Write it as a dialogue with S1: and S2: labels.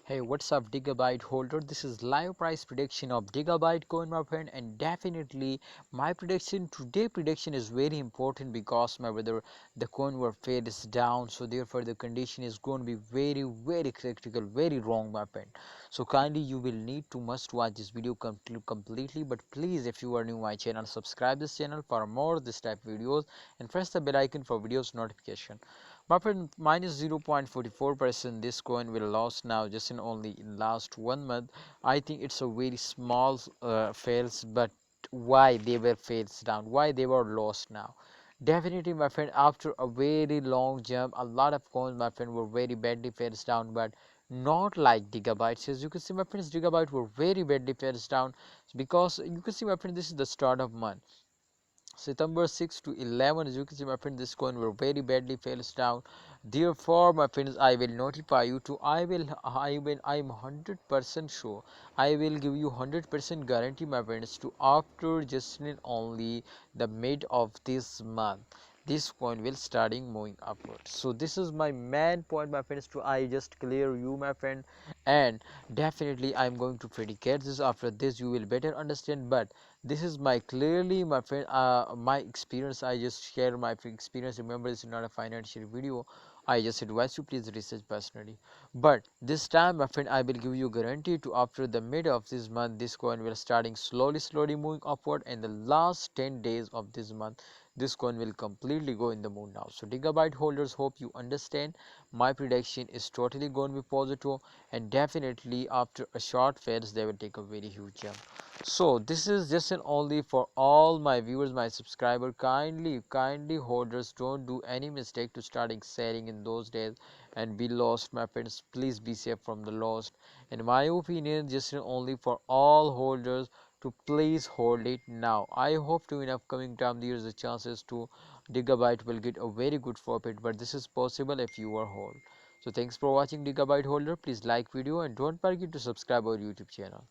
S1: Hey, what's up, Digibyte holder? This is live price prediction of Digibyte Coin, my friend, and definitely my prediction is very important because my brother, the coin were fades down, so therefore the condition is going to be very critical, very wrong, my friend. So kindly you will need to must watch this video completely. But please, if you are new to my channel, subscribe this channel for more this type of videos and press the bell icon for videos notification. My friend, minus 0.44%. This coin will lose now just in last 1 month. I think it's a very small fails, but why they were fails down? Why they were lost now? Definitely, my friend, after a very long jump, a lot of coins, my friend, were very badly fails down, but not like Digibyte. As you can see, my friends, Digibyte were very badly fails down because you can see, my friend, this is the start of month. September 6 to 11, as you can see, my friend, this coin will very badly fails down. Therefore, my friends, I will notify you to I'm 100% sure, I will give you 100% guarantee, my friends, to after just and only the mid of this month, this coin will starting moving upwards. So this is my main point, my friends, to I just clear you, my friend. And definitely I'm going to predicate this. After this you will better understand, but this is my clearly, my friend, my experience. I just share my experience. Remember, this is not a financial video. I just advise you please research personally. But this time, my friend, I will give you guarantee to after the mid of this month, this coin will starting slowly moving upward, and the last 10 days of this month, this coin will completely go in the moon now. So Digibyte holders, hope you understand. My prediction is totally going to be positive, and definitely after a short phase they will take a very huge jump. So this is just an only for all my viewers, my subscriber. Kindly holders, don't do any mistake to starting selling in those days and be lost, my friends. Please be safe from the lost. In my opinion, just an only for all holders to please hold it now. I hope to in upcoming time there is a chances to Digibyte will get a very good profit, but this is possible if you are hold. So thanks for watching, Digibyte holder. Please like video and don't forget to subscribe our YouTube channel.